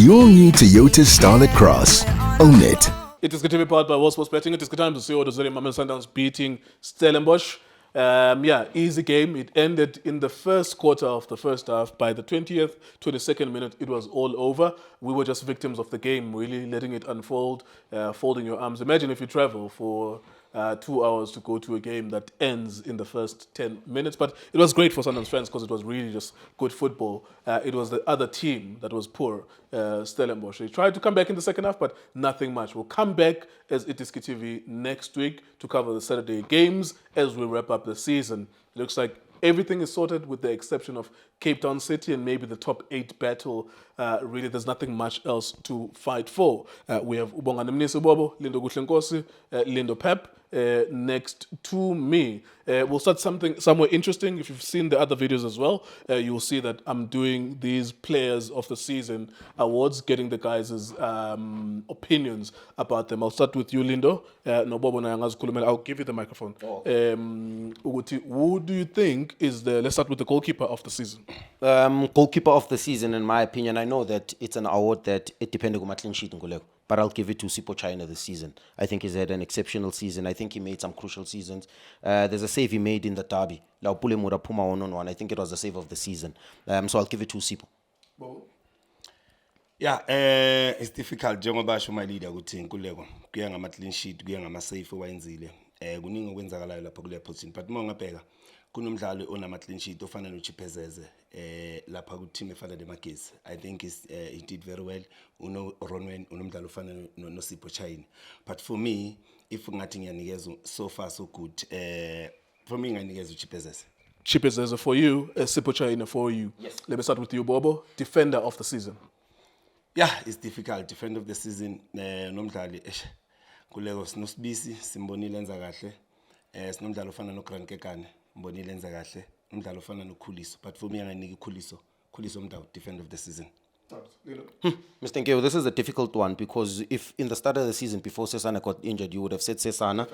your new Toyota Starlet Cross. Own it. It is going to be powered by World Sports Betting. It is good time to see what was Mamelodi Sundowns beating Stellenbosch. Easy game. It ended in the first quarter of the first half. By the 20th, 22nd minute, it was all over. We were just victims of the game, really letting it unfold, folding your arms. Imagine if you travel for 2 hours to go to a game that ends in the first 10 minutes. But it was great for Sundowns fans because it was really just good football. It was the other team that was poor, Stellenbosch. They tried to come back in the second half, but nothing much. We'll come back as Itiski TV next week to cover the Saturday games as we wrap up the season. It looks like everything is sorted with the exception of Cape Town City and maybe the top 8 battle. Really, there's nothing much else to fight for. We have Ubongani Mnisi Bobo, Lindo Kuhlenkosi, Lindo Pep. Next to me. We'll start somewhere interesting. If you've seen the other videos as well, you'll see that I'm doing these Players of the Season awards, getting the guys' opinions about them. I'll start with you, Lindo. I'll give you the microphone. Who do you think is let's start with the goalkeeper of the season? Goalkeeper of the season, in my opinion, I know that it's an award that it depends on my clean sheet, but I'll give it to Sipo China this season. I think he's had an exceptional season. I think he made some crucial seasons. There's a save he made in the derby. I think it was the save of the season. So I'll give it to Sipo. Yeah, it's difficult njengoba basho my leader ukuthi inkuleko kuya ngama clean sheet kuya ngama save owayenzile. Kuningi okwenzakalayo lapha kule position, but uma ungabheka kunomdlalo onama clean sheet ofana noChipezeze lapha ku team efana neMagesi. I think he did very well. Uno Ronwen unomdlalo ofana noSipho China. But for me, if ngathi ngiyanikeza so far so good, for me ngiyanikeza uChipezeze. Chipezeze for you, Sipho China for you. Yes. Let me start with you, Bobo. Defender of the season. Yeah, it's difficult. Defender of the season, nomdlali kuleko sinosibisi simbonile enza kahle. Sinomdlalo ofana noGrant Kekane, mbonile enza kahle. Umdlalo ofana noKhuliso, but for me anganiki Khuliso umdlalo defender of the season. Mr. Nkeo, this is a difficult one because if in the start of the season before Sesana got injured, you would have said Sesana,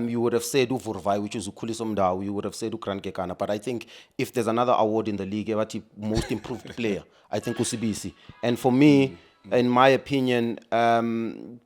you would have said Uvurvai, which is Khuliso Mdau, you would have said Grant Kekana. But I think if there's another award in the league, most improved player, I think Usibisi. And for me, in my opinion,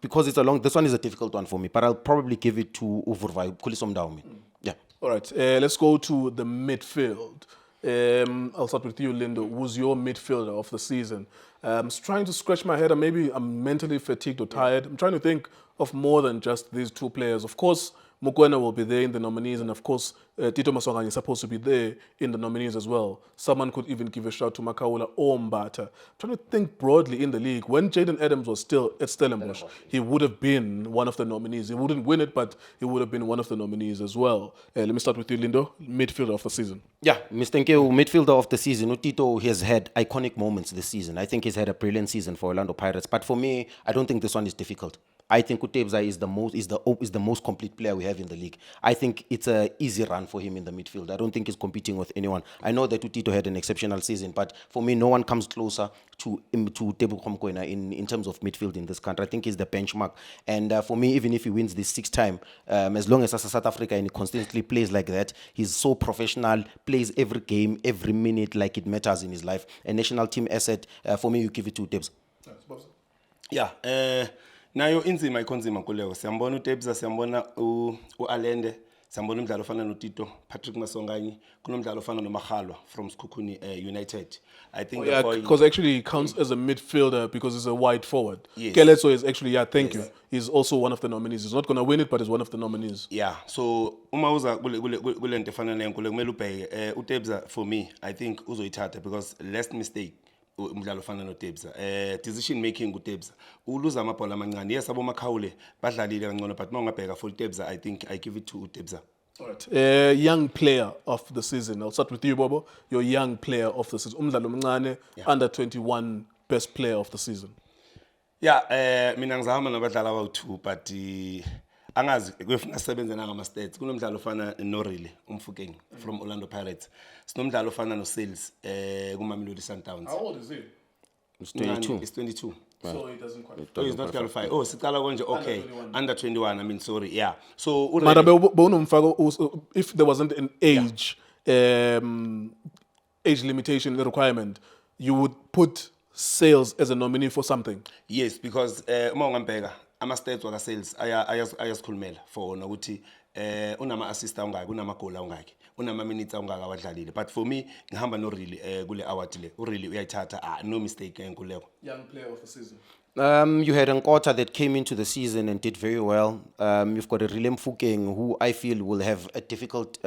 because this one is a difficult one for me, but I'll probably give it to Uvurvai, Khuliso Mdau. Yeah. All right, let's go to the midfield. I'll start with you, Lindo. Who's your midfielder of the season? I'm trying to scratch my head, and maybe I'm mentally fatigued or tired. I'm trying to think of more than just these two players. Of course, Mokoena will be there in the nominees, and of course, Tito Maswangani is supposed to be there in the nominees as well. Someone could even give a shout to Makaula or Mbata. I'm trying to think broadly in the league. When Jaden Adams was still at Stellenbosch, he would have been one of the nominees. He wouldn't win it, but he would have been one of the nominees as well. Let me start with you, Lindo, midfielder of the season. Yeah, Mr. Nkeo, midfielder of the season. Utito has had iconic moments this season. I think he's had a brilliant season for Orlando Pirates. But for me, I don't think this one is difficult. I think Utebza is the most complete player we have in the league. I think it's an easy run for him in the midfield. I don't think he's competing with anyone. I know that Utito had an exceptional season, but for me, no one comes closer to Tebu Mokoena in terms of midfield in this country. I think he's the benchmark. And for me, even if he wins this 6th time, as long as South Africa and he constantly plays like that, he's so professional, plays every game, every minute like it matters in his life. A national team asset. For me, you give it to Utebza. Yeah, nayo inzima ikhonzima kuleko. Siyambona uTebza, siyambona uAlende, siyambona umdlalo ofana noTito, Patrick Masonganyi, kunomdlalo ofana noMakhalwa from Sekhukhune United. I think because actually he counts as a midfielder because he's a wide forward. Yes. Keletso is actually, thank you. He's also one of the nominees. He's not going to win it, but he's one of the nominees. Yeah, so uma uza kule nto efana leyo kumele ubheke uTebza for me, I think uzoyithatha because last mistake umdlalo ofana noTebza decision making kuTebza uluza amabhola amancane. Yes, aboMakhawule badlalile kancane, but mawungabheka for uTebza, I think I give it to uTebza. All right. Young player of the season. I'll start with you, Bobo. Your young player of the season. Umdlalo Mncane, under 21 best player of the season. Yeah, mina ngizahamba nabadlali abawu-2 but angazi kwefuna sebenze nangama stats. Kunomdlalo ofana noReilly Umfukeng from Orlando Pirates. Sinomdlalo ofana noSales kuMamelodi Sundowns. How old is he? It's 22. It's 22. So he doesn't qualify. Oh, he's not qualified. Oh, sicala konje. Okay. Under 21. I mean, sorry. Yeah. So if there wasn't an age age limitation requirement, you would put Sales as a nominee for something? Yes, because uma ungambheka ama-stats waka-sales ayasikhulumela for wona ukuthi unama-assist angaki, unama-goal angaki, unama-minutes angaki awadlalile. But for me, ngihamba no-Really kule award le. U-Really uyayithatha, no mistake enkuleko. Young player of the season. You had Nkota that came into the season and did very well. You've got a Rilem Fukeng, who I feel will have a difficult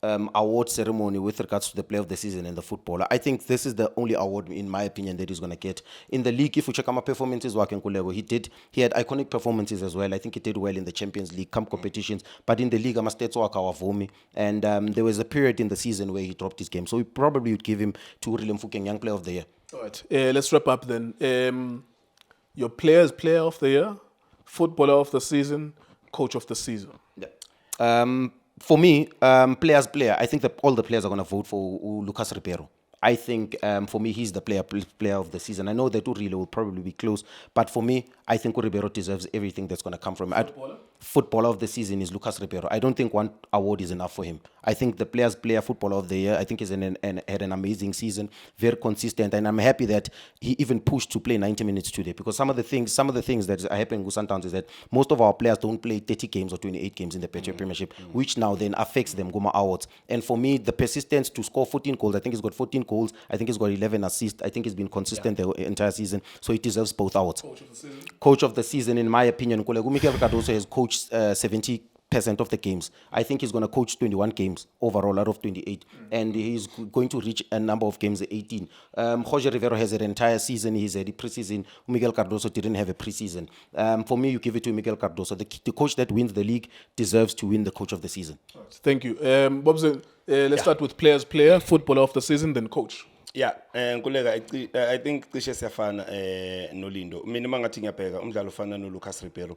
award ceremony with regards to the player of the season and the footballer. I think this is the only award, in my opinion, that he's going to get. In the league, if you check out my performances, he had iconic performances as well. I think he did well in the Champions League, camp competitions. But in the league, and there was a period in the season where he dropped his game. So we probably would give him to Rilem Fukeng, Young Player of the Year. All right, let's wrap up then. Your players, player of the year, footballer of the season, coach of the season. For me, players, I think that all the players are going to vote for Lucas Ribeiro. I think for me, he's the player of the season. I know that Urile will probably be close, but for me, I think Ribeiro deserves everything that's going to come from him. Footballer of the season is Lucas Ribeiro. I don't think one award is enough for him. I think the player, footballer of the year, I think he's had an amazing season, very consistent, and I'm happy that he even pushed to play 90 minutes today, because some of the things that are happening with Sundowns is that most of our players don't play 30 games or 28 games in the Premiership, which now then affects them Goma awards. And for me, the persistence to score 14 goals, I think he's got 14 goals, I think he's got 11 assists, I think he's been consistent the entire season, so he deserves both awards. Coach of the season, in my opinion, Mikel Cardoso has coached 70% of the games. I think he's going to coach 21 games overall out of 28, and he's going to reach a number of games 18. Jorge Rivero has an entire season. He's had a preseason. Miguel Cardoso didn't have a preseason. For me, you give it to Miguel Cardoso. The coach that wins the league deserves to win the coach of the season. Thank you. Bobson, let's start with player, footballer of the season, then coach. Yeah, Nkulega, I think cishe siyafana noLindo. Mina mangathi ngiyabheka umdlalo ofana noLucas Ribeiro.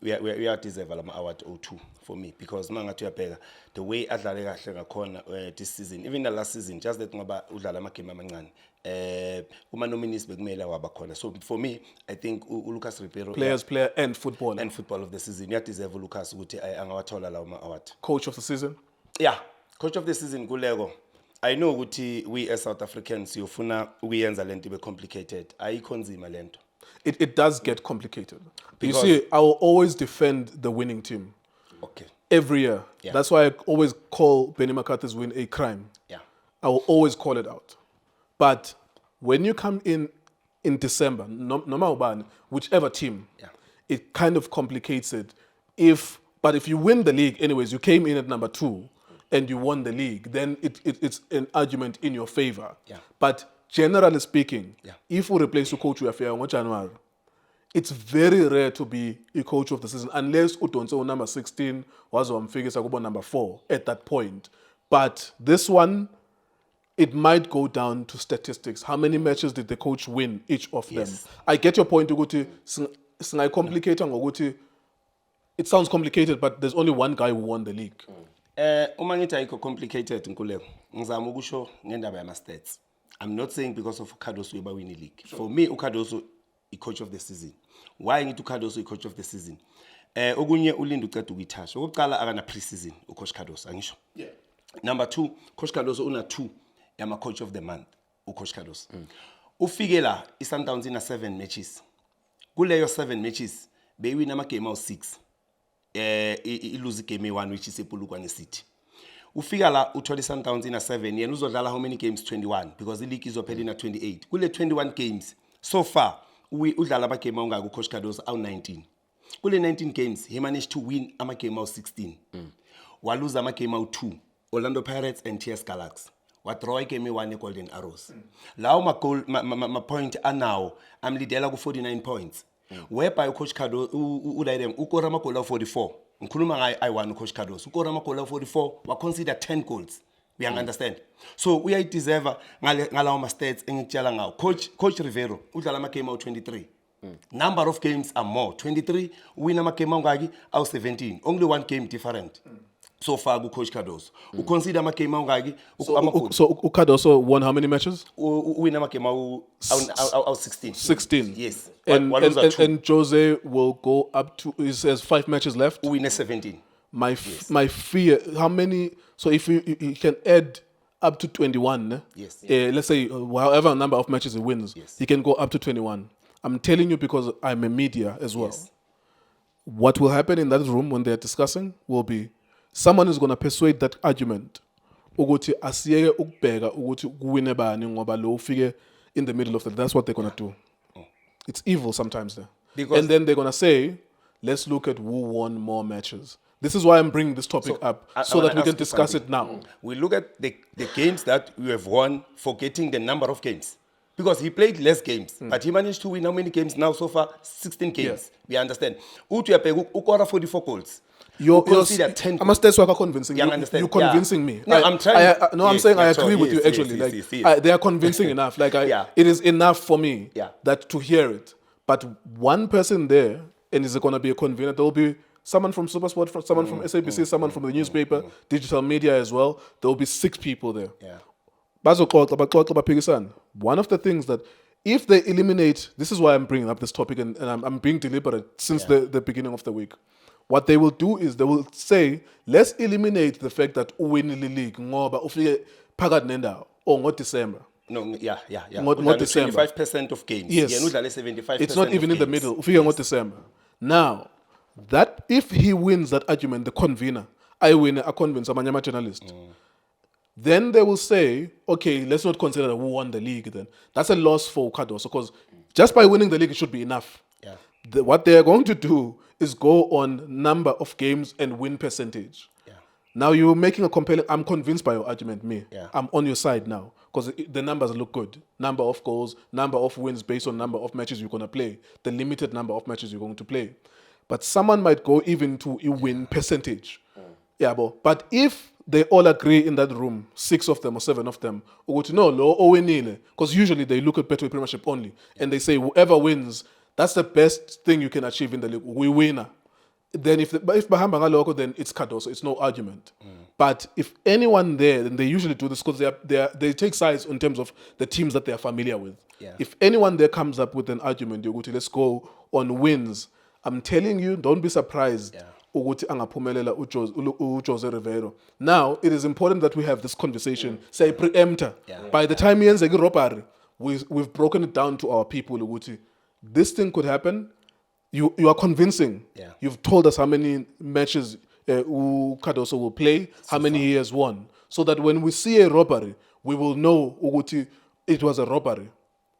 We are deserve lama award O2 for me, because mangathi uyabheka the way adlale kahle ngakhona this season, even the last season, just that ngoba udlala ama game amancane. Uma nominees bekumele waba khona. So for me, I think uLucas Ribeiro, player and footballer. And football of the season. You deserve Lucas ukuthi angawathola lawo ma award. Coach of the season? Yeah, coach of the season Kulego. I know ukuthi we as South Africans yofuna ukuyenza lento ibe complicated. Ayikho nzima lento. It does get complicated. Because you see, I will always defend the winning team. Okay. Every year. Yeah. That's why I always call Benny McCarthy's win a crime. Yeah. I will always call it out. But when you come in December, no matter what, whichever team, it kind of complicates it. But if you win the league anyways, you came in at number 2 and you won the league, then it's an argument in your favor. Yeah. But generally speaking, if we replace the coach in January, it's very rare to be a coach of the season unless Utonso number 16 was on figures number 4 at that point. But this one, it might go down to statistics. How many matches did the coach win, each of them? I get your point, Uguti. It sounds complicated, but there's only one guy who won the league. Uma ngithi ayikho complicated Nkuleko, ngizama ukusho ngendaba yama stats. I'm not saying because of Cardoso uba win the league. For me, Cardoso is coach of the season. Why ngithi Cardoso is coach of the season? Okunye uLindo uqeda ukuyithasha. Okokuqala akana preseason ucoach Cardoso, angisho. Yeah. Number 2, coach Cardoso una 2 yama coach of the month ucoach Cardoso. Ufike la iSundowns ina 7 matches. Kuleyo 7 matches bewin ama game awu 6. Lose game 1 which is ePolokwane City. Ufika la uthola iSundowns ina 7, yena uzodlala how many games? 21, because the league izophela ina 28. Kule 21 games so far udlala ama game angaka ucoach Cardoso awu 19. Kule 19 games he managed to win ama game awu 16. Waluza ama game awu 2, Orlando Pirates and TS Galaxy. Wadraw game 1 eGolden Arrows. Lawo ma point anawo amlidela ku 49 points. Whereby ucoach Cardoso ulayem ukora amagoal awu 44. Ngikhuluma ngaye I1 ucoach Cardoso. Ukora amagoal awu 44, wa consider 10 goals. We understand. So we deserve ngalawo ma stats engitshela ngawo. Coach Rivero udlala ama game awu 23. Number of games are more. 23 win ama game angaki awu 17. Only one game different. So far Coach Cardoso. U consider ama game angaki? So Cardoso won how many matches? Win ama game awu 16. 16. Yes. And Jose will go up to, he says 5 matches left. Win 17. My fear, how many, so if you can add up to 21. Yes. Let's say however number of matches he wins, he can go up to 21. I'm telling you because I'm a media as well. Yes. What will happen in that room when they're discussing will be someone is going to persuade that argument ukuthi asiyeke ukubheka ukuthi kuwine bani ngoba lo ufike in the middle of that. That's what they're going to do. It's evil sometimes there. Because- and then they're going to say, let's look at who won more matches. This is why I'm bringing this topic up, so that we wanna can ask you discuss something. it now. We look at the games that we have won, forgetting the number of games. Because he played less games, but he managed to win how many games now so far? 16 games. We understand. Ukora 44 goals. You're consider 10 I must that's why I'm convincing you. You understand? You're convincing me. No, I'm trying. I'm saying I agree with you yes, actually. yes. They are convincing enough. Yeah. It is enough for me Yeah. that to hear it. But one person there, and is it going to be a convener? There will be someone from SuperSport, someone from SABC, someone from the newspaper, digital media as well. There will be 6 people there. Yeah. One of the things that if they eliminate, this is why I'm bringing up this topic and I'm being deliberate since the beginning of the week. What they will do is they will say, let's eliminate the fact that win the league ngoba ufike phakathi nendawo or ngo December. No, yeah. Ngo December. 25% of games. Yes. Yeah, udlale 75%. It's not even of in the games. middle. Ufike ngo December. Now, that if he wins that argument, the convener, I win, I convince a journalist. Then they will say, okay, let's not consider who won the league then. That's a loss for Cardoso because just by winning the league, it should be enough. Yeah. What they're going to do is go on number of games and win percentage. Yeah. Now you're making a compelling, I'm convinced by your argument, me. Yeah. I'm on your side now because the numbers look good. Number of goals, number of wins based on number of matches you're going to play, the limited number of matches you're going to play. But someone might go even to a win percentage. Yeah, but if they all agree in that room, 6 of them or 7 of them, because usually they look at Betway Premiership only, and they say whoever wins, that's the best thing you can achieve in the league. We winner. Then if Bahamba Ngaloko, then it's Cardoso. It's no argument. But if anyone there, then they usually do this because they take sides in terms of the teams that they are familiar with. Yeah. If anyone there comes up with an argument, you go to let's go on wins. I'm telling you, don't be surprised. Yeah. Ukuthi angaphumelela uJose Rivero. Now, it is important that we have this conversation. Say preempter. Yeah. By the time yenze robbery, we've broken it down to our people ukuthi this thing could happen. You are convincing. Yeah. You've told us how many matches Cardoso will play, how many he has won, so that when we see a robbery, we will know ukuthi it was a robbery.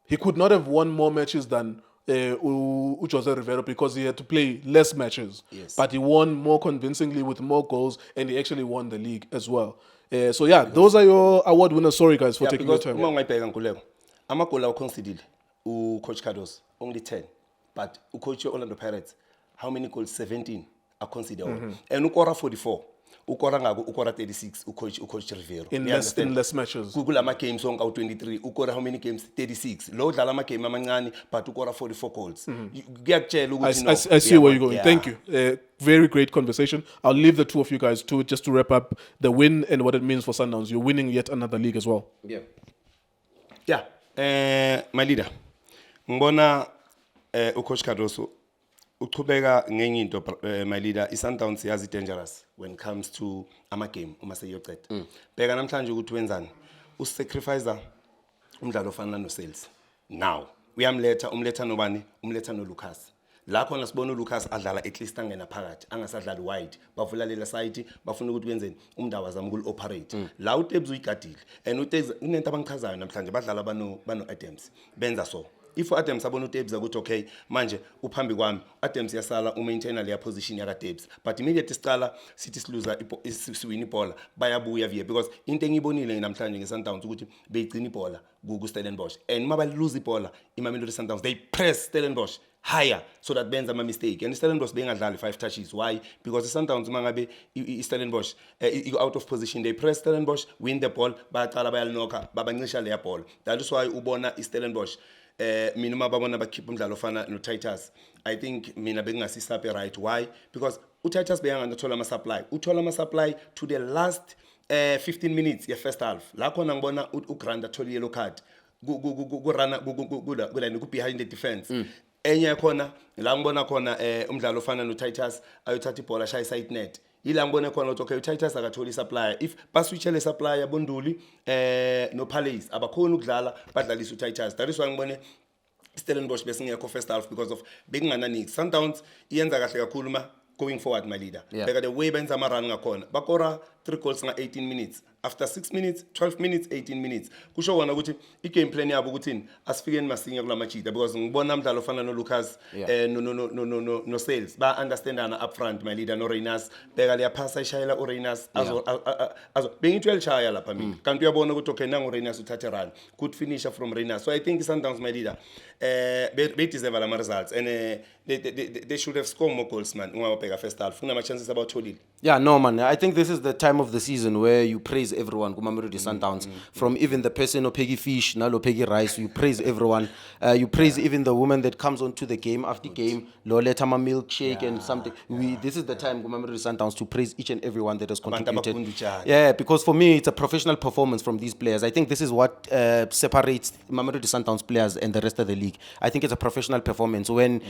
He could not have won more matches than Jose Rivero because he had to play less matches. Yes. But he won more convincingly with more goals, and he actually won the league as well. So yeah, those are your award winners. Sorry guys for taking your because time. uma ungayibheka Nkuleko, amagoli awuconsidered ucoach Cardoso only 10, but ucoach Orlando Pirates how many goals? 17 are considered. And ukora 44, ukora ngako ukora 36 ucoach Rivero. In You understand? less matches. Google ama games on 23 ukora how many games? 36. Lo dlala ama game amancane but ukora 44 goals. Kuyakutshela ukuthi I see where you're going. Yeah. Thank you. Very great conversation. I'll leave the two of you guys to just to wrap up the win and what it means for Sundowns. You're winning yet another league as well. Yeah. My leader. Ngibona ucoach Cardoso uchubeka ngenye into my leader iSundowns yazi dangerous when it comes to ama game uma seyoceda. Bheka namhlanje ukuthi wenzani. Usacrifice umdlalo ofana no Sales. Now, umletha nobani? Umletha no Lucas. La khona sibona uLucas adlala at least angena phakathi, angasadlali wide. Bavula lela side, bafuna ukuthi benzeni umndawo azama ukul-operate. La uTebs uyigadile. And uTebs unento abangichazayo namhlanje badlala bano Adams. Benza so. If Adams abona uTebs ukuthi okay, manje uphambi kwami, Adams yasala umaintainer leya position yaka Tebs. But immediately sicala sithi siluza siwina ibhola, bayabuya via because into engiyibonile namhlanje ngeSundowns ukuthi beyigcina ibhola ku Stellenbosch. And uma baluza ibhola, iMamelodi Sundowns they press Stellenbosch higher so that benza ama mistake. And Stellenbosch bengadlali 5 touches. Why? Because Sundowns mangabe Stellenbosch out of position, they press Stellenbosch, win the ball, bayaqala bayalinoka, babancisha leya ball. That is why ubona Stellenbosch mina mababona bakhipha umdlalo ofana no Titus. I think mina bengasisape right. Why? Because uTitus beyanga ngathola ama supply. Uthola ama supply to the last 15 minutes ye first half. La khona ngibona uGranda thola yellow card. Kurana ku behind the defense. Enye khona la ngibona khona umdlalo ofana no Titus ayothatha ibhola shaya side net. ila ngibone khona ukuthi okay uTitus akatholi supplier if baswitchele supplier Bonduli no Palace abakhona ukudlala badlalisa uTitus that is why ngibone Stellenbosch besingekho first half because of bekunganani Sundowns iyenza kahle kakhulu ma going forward my leader beka the way benza ama run ngakhona bakora 3 goals nga 18 minutes after 6 minutes 12 minutes 18 minutes kusho kona ukuthi I game plan yabo ukuthini asifikeni masinya kula machita because ngibona umdlalo ofana no Lucas no Sales ba understandana up front my leader no Reynas beka leya pass ayishayela uReynas azo bengithwele chaya lapha mina kanti uyabona ukuthi okay nangu Reynas uthathe run good finisher from Reynas so I think Sundowns my leader they deserve ama results and they should have scored more goals man ungabheka first half kunama chances about tholile. Yeah, no man, I think this is the time of the season where you praise everyone Mamelodi Sundowns from even the person Peggy Fish nalo Peggy Rice you praise everyone you praise even the woman that comes onto the game after game lo letha ama milkshake and something this is the time Mamelodi Sundowns to praise each and everyone that has contributed. Yeah, because for me it's a professional performance from these players. I think this is what separates Mamelodi Sundowns players and the rest of the league. I think it's a professional performance when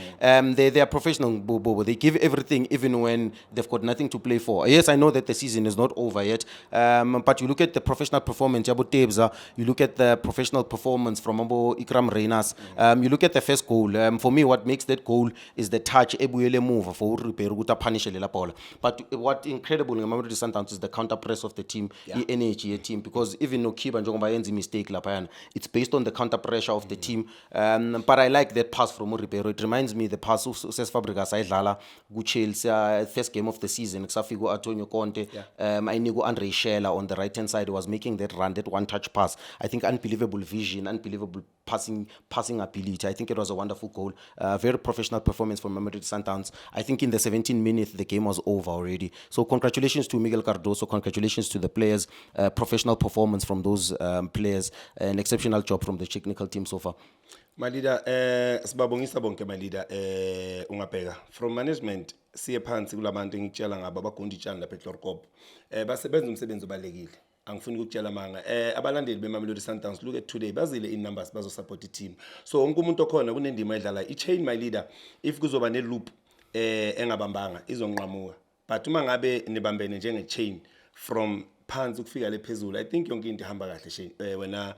they are professional they give everything even when they've got nothing to play for. Yes, I know that the season is not over yet, but you look at the professional performance, Yabo Tebza, you look at the professional performance from Abo Ikram Reynas, you look at the first goal. For me, what makes that goal is the touch, Ebuyele move for Riperuta punish La Paula. But what incredible in Mamelodi Sundowns is the counter press of the team, the energy team, because even no Kiba and Jongbayenzi mistake Lapayan, it's based on the counter pressure of the team. But I like that pass from Ribeiro. It reminds me the pass of Cesc Fabregas, Lala, Chelsea, first game of the season, Xafigo Antonio Conte, Inigo Andre Schella on the right hand side was making that run, that one touch pass. I think unbelievable vision, unbelievable passing ability. I think it was a wonderful goal. Very professional performance from Mamelodi Sundowns. I think in the 17 minutes the game was over already. So congratulations to Miguel Cardoso, congratulations to the players, professional performance from those players, an exceptional job from the technical team so far. My leader, sibabongisa bonke my leader, ungabheka from management siye phansi kulabantu engitshela ngabo abagundi tshani lapha eTlorkop. Basebenza umsebenzi obalekile. Angifuni ukutshela manga. Abalandeli beMamelodi Sundowns look at today bazile in numbers bazo support team. So wonke umuntu okhona kunendima edlala. I-chain my leader if kuzoba ne loop engabambanga izonqamuka. But uma ngabe nibambene njenge chain from phansi ukufika le phezulu I think yonke into ihamba kahle wena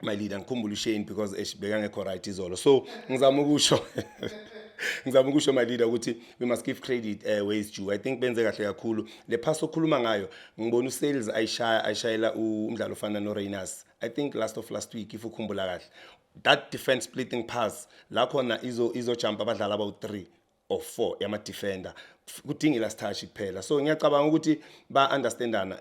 my leader ngikhumbula uShane because beka ngekho right izolo so ngizama ukusho my leader ukuthi we must give credit where is due. I think benze kahle kakhulu le pass okhuluma ngayo ngibona uSales ayishayela umdlalo ofana no Reynas. I think last week if ukhumbula kahle that defense splitting pass la khona izo jump abadlala about 3 or 4 yama defender kudinga last touch kuphela so ngiyacabanga ukuthi ba understandana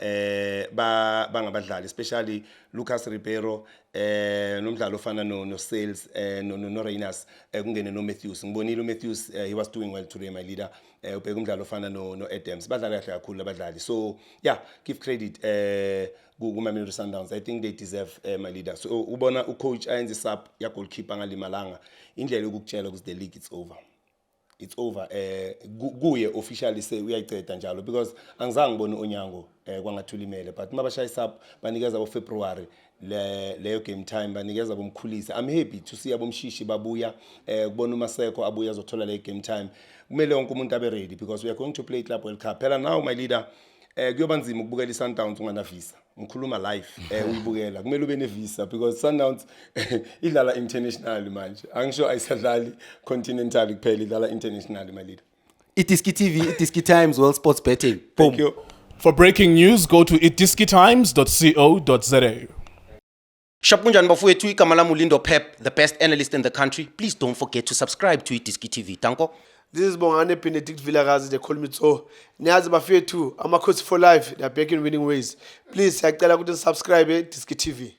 bangabadlali especially Lucas Ribeiro nomdlalo ofana no Sales no Reynas kungene no Matthews ngibonile uMatthews he was doing well today my leader ubheka umdlalo ofana no Adams badlala kahle kakhulu abadlali so yeah give credit kuMamelodi Sundowns. I think they deserve my leader so ubona ucoach ayenza sub ya goalkeeper ngalimalanga indlela yokukutshela ukuthi the league it's over kuye officially say uyayiceda njalo because angizange ngibone Onyango kwangathulimele but mabashaya sub banikeza bo February leyo game time banikeza bomkhulisa. I'm happy to see abomshishi babuya kubona uMaseko abuya azothola le game time kumele wonke umuntu abe ready because we are going to play Club World Cup phela now my leader kuyoba nzima ukubukela iSundowns ungana visa ngikhuluma live uyibukela kumele ube ne visa because Sundowns idlala international manje angisho ayisadlali continental kuphela idlala international my leader. Itiski TV, Itiski Times, World Sports Betting. Thank you. For breaking news, go to itiskitimes.co.za. Shapunjan bafowethu igama lami uLindo Pep, the best analyst in the country. Please don't forget to subscribe to Itiski TV. Tanko. This is Bongane Benedict Vilakazi, they call me so. Niyazi bafethu, Amakhosi for life, they are back in winning ways. Please, siyacela ukuthi subscribe Itiski TV.